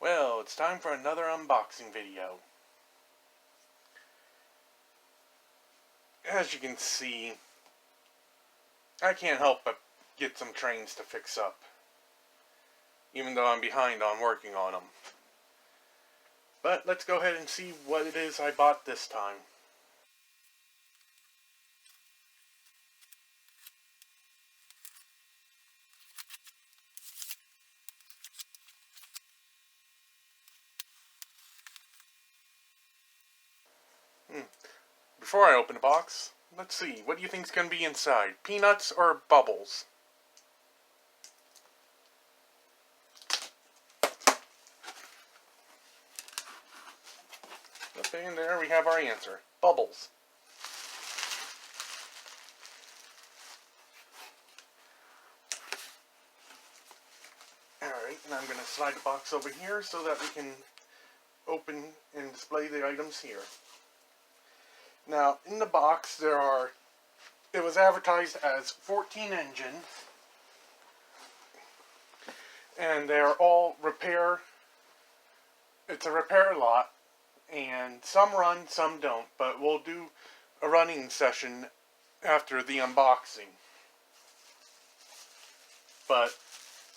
Well, it's time for another unboxing video. As you can see, I can't help but get some trains to fix up, even though I'm behind on working on them. But let's go ahead and see what it is I bought this time. Before I open the box, let's see, what do you think is going to be inside? Peanuts or bubbles? Okay, and there we have our answer. Bubbles. Alright, and I'm going to slide the box over here so that we can open and display the items here. Now, in the box it was advertised as 14 engines, and they're all repair. It's a repair lot, and some run, some don't, but we'll do a running session after the unboxing. But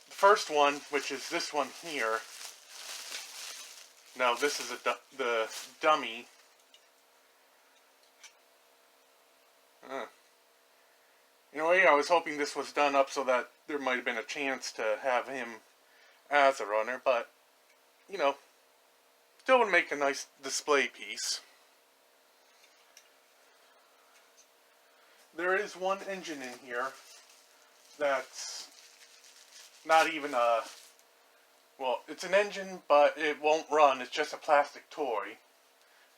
the first one, which is this one here, now this is the dummy. In a way, I was hoping this was done up so that there might have been a chance to have him as a runner, but, you know, still would make a nice display piece. There is one engine in here that's not even a... Well, it's an engine, but it won't run. It's just a plastic toy.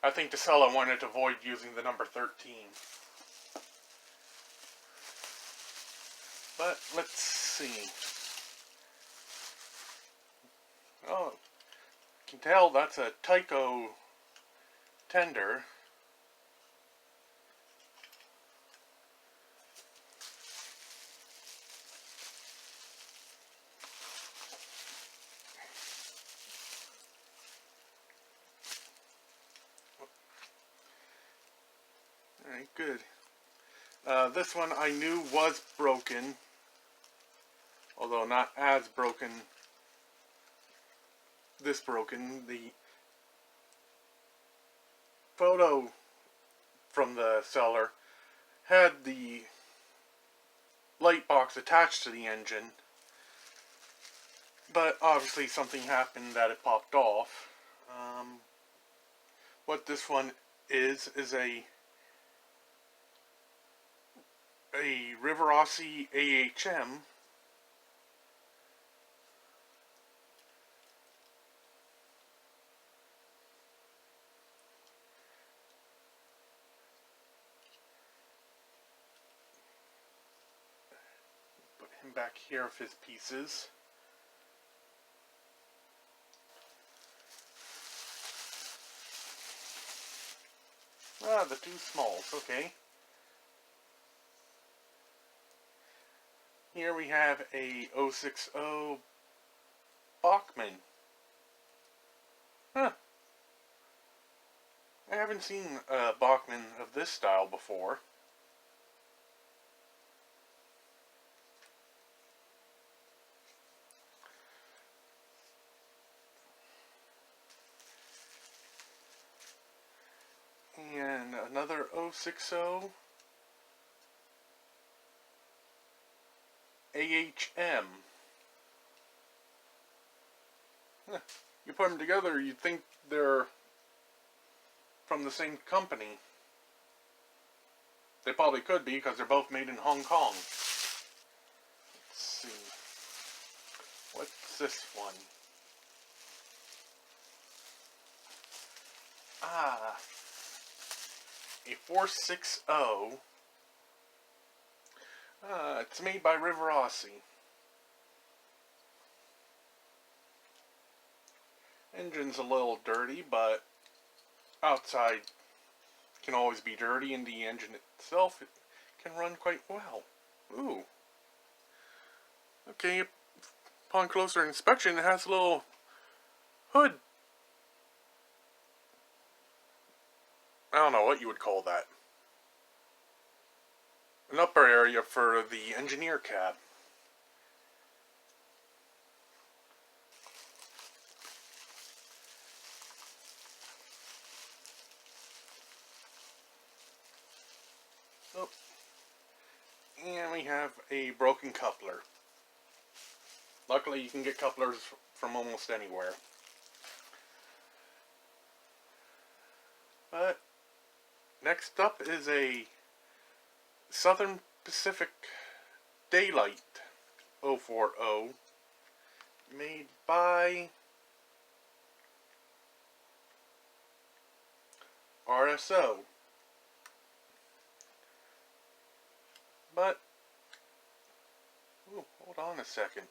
I think the seller wanted to avoid using the number 13. But let's see. Oh, you can tell that's a Tyco tender. Alright, good. This one I knew was broken, although not as broken. This broken. The photo from the seller had the light box attached to the engine, but obviously something happened that it popped off. What this one is a Rivarossi AHM. Put him back here with his pieces. Ah, the two smalls, okay. Here we have a 060 Bachmann. Huh. I haven't seen a Bachmann of this style before. And another 060 AHM. You put them together, you'd think they're from the same company. They probably could be, because they're both made in Hong Kong. Let's see. What's this one? Ah, a 460. It's made by Rivarossi. Engine's a little dirty, but outside can always be dirty, and the engine itself, it can run quite well. Ooh. Okay, upon closer inspection, it has a little hood. I don't know what you would call that. An upper area for the engineer cab. Oh. And we have a broken coupler. Luckily, you can get couplers from almost anywhere. But next up is a Southern Pacific Daylight 040 made by RSO. But, ooh, hold on a second.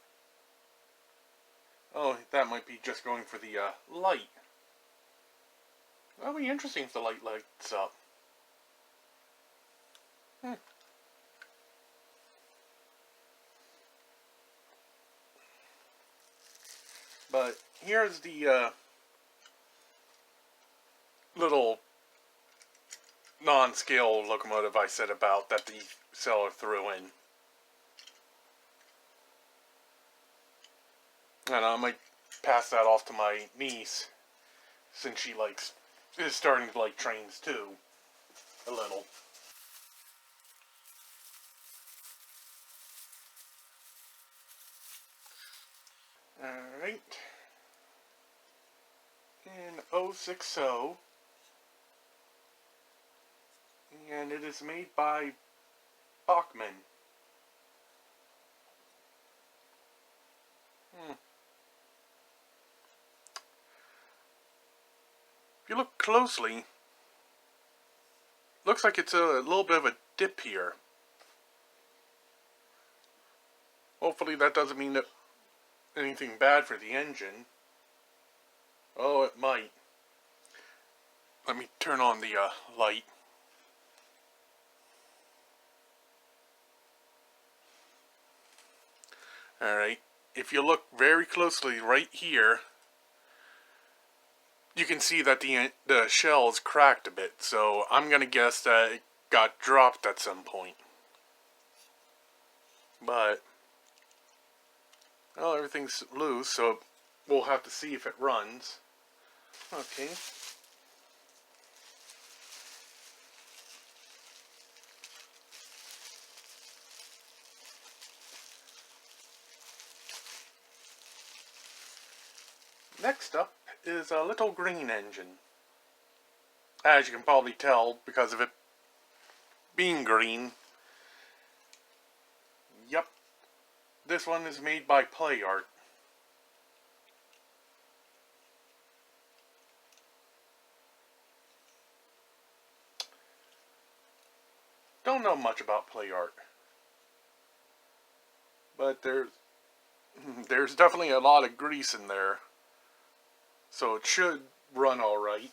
Oh, that might be just going for the light. That'll be interesting if the light lights up. But here's the little non-scale locomotive I said about that the seller threw in. And I might pass that off to my niece, since she is starting to like trains too, a little. Alright. In 060. And it is made by Bachmann. If you look closely, looks like it's a little bit of a dip here. Hopefully that doesn't mean that anything bad for the engine. Oh, it might. Let me turn on the light. Alright, if you look very closely right here, you can see that the shell is cracked a bit, so I'm going to guess that it got dropped at some point. But, well, everything's loose, so we'll have to see if it runs. Okay. Next up is a little green engine. As you can probably tell because of it being green. Yep. This one is made by Play Art. Don't know much about Play Art. But there's definitely a lot of grease in there. So it should run alright.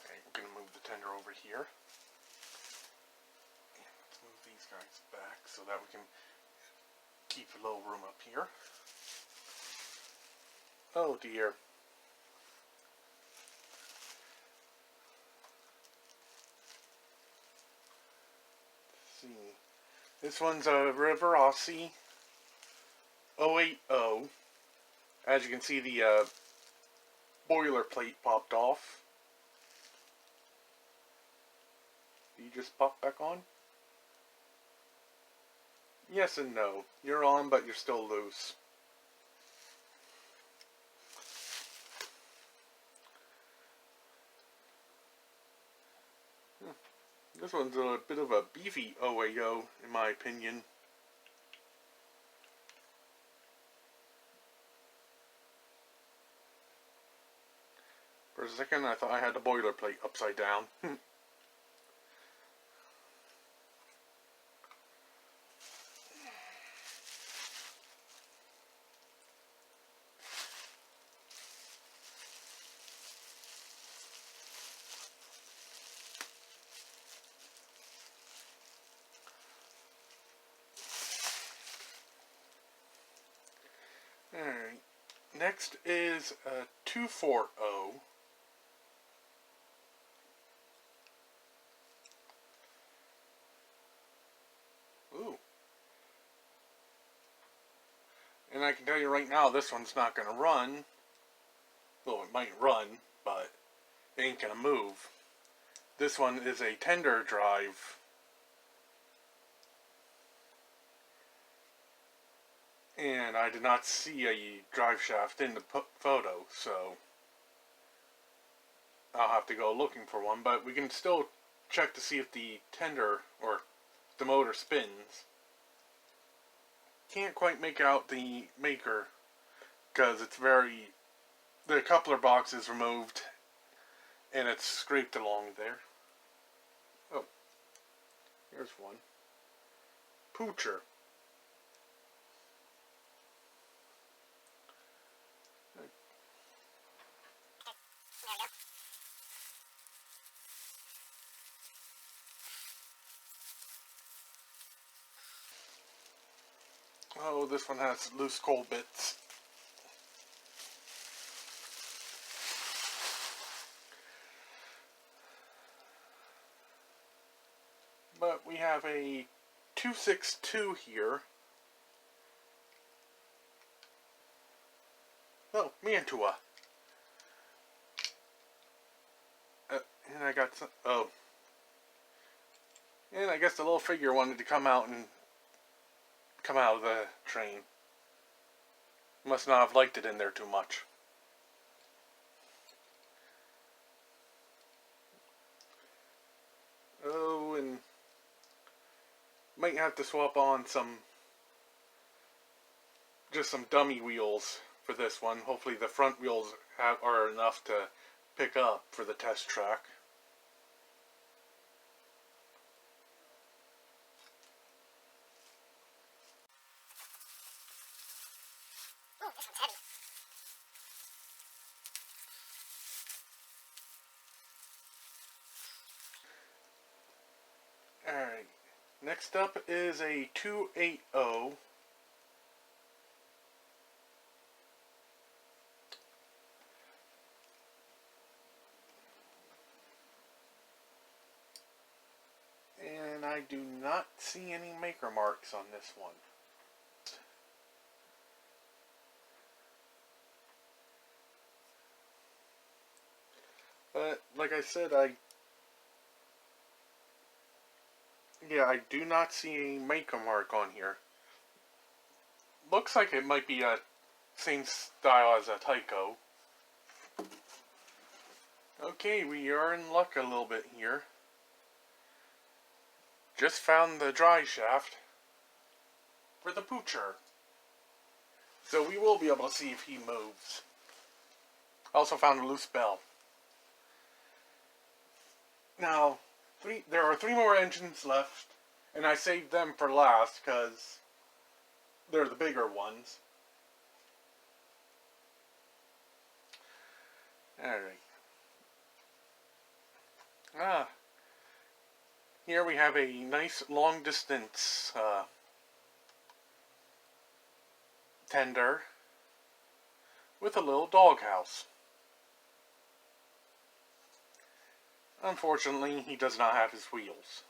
Alright, we're going to move the tender over here. Let's move these guys back so that we can keep a little room up here. Oh dear. See. This one's a Rivarossi 080. As you can see, the boiler plate popped off. Did you just pop back on? Yes and no. You're on, but you're still loose. This one's a bit of a beefy 080, in my opinion. For a second, I thought I had the boilerplate upside down. Alright. Next is a 240. Ooh. And I can tell you right now, this one's not going to run. Well, it might run, but it ain't going to move. This one is a tender drive. And I did not see a drive shaft in the photo, so I'll have to go looking for one. But we can still check to see if the tender or the motor spins. Can't quite make out the maker because it's the coupler box is removed and it's scraped along there. Oh, here's one. Poocher. Oh, this one has loose coal bits. But we have a 262 here. Oh, Mantua. And I got some, oh. And I guess the little figure wanted to come out of the train. Must not have liked it in there too much. Oh, and might have to swap on just some dummy wheels for this one. Hopefully the front wheels are enough to pick up for the test track. Ooh, this one's heavy. Alright, next up is a 280. And I do not see any maker marks on this one. But, like I said, I do not see a maker mark on here. Looks like it might be a same style as a Tyco. Okay, we are in luck a little bit here. Just found the dry shaft for the Poocher. So we will be able to see if he moves. Also found a loose bell. Now, there are 3 more engines left, and I saved them for last because they're the bigger ones. Alright. Here we have a nice long distance tender with a little doghouse. Unfortunately, he does not have his wheels.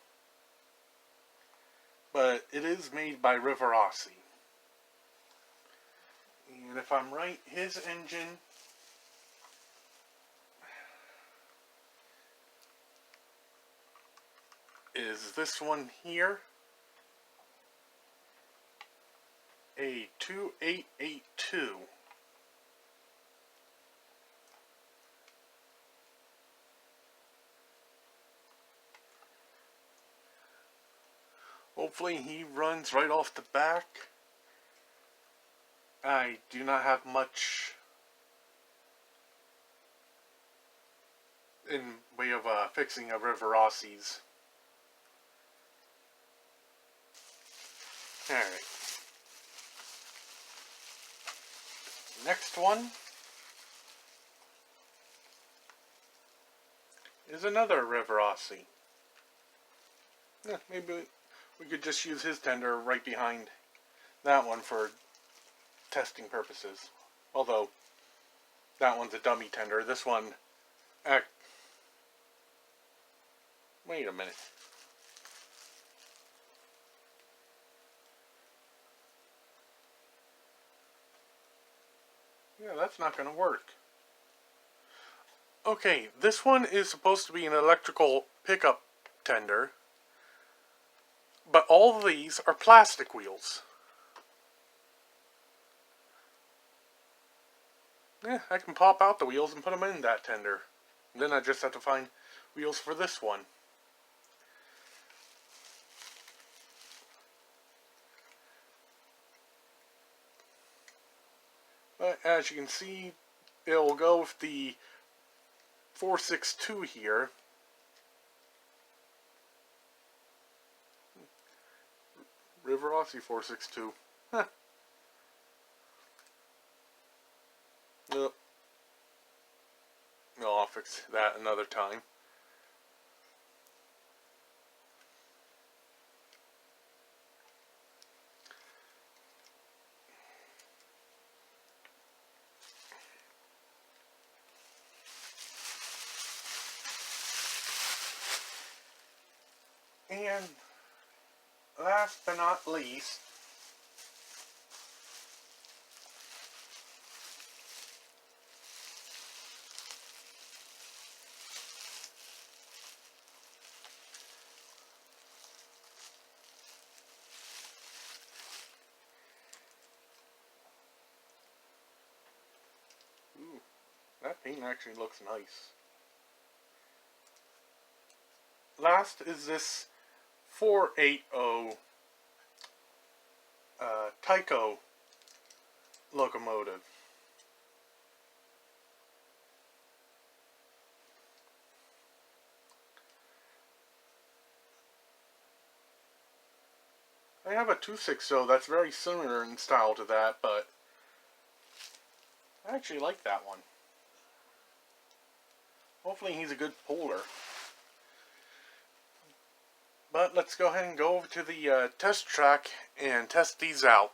But it is made by Rivarossi. And if I'm right, his engine is this one here. A 2882. Hopefully he runs right off the back. I do not have much in way of fixing a Rivarossi's. Alright. Next one is another Rivarossi. Maybe we could just use his tender right behind that one for testing purposes. Although, that one's a dummy tender. This one, wait a minute. Yeah, that's not going to work. Okay, this one is supposed to be an electrical pickup tender, but all of these are plastic wheels. Yeah, I can pop out the wheels and put them in that tender. And then I just have to find wheels for this one. But as you can see, it'll go with the 462 here. River Aussie 462. Huh. Nope. No, I'll fix that another time. And last but not least, ooh, that paint actually looks nice. Last is this 480 Tyco locomotive. I have a 260 that's very similar in style to that, but I actually like that one. Hopefully he's a good puller. But let's go ahead and go over to the test track and test these out.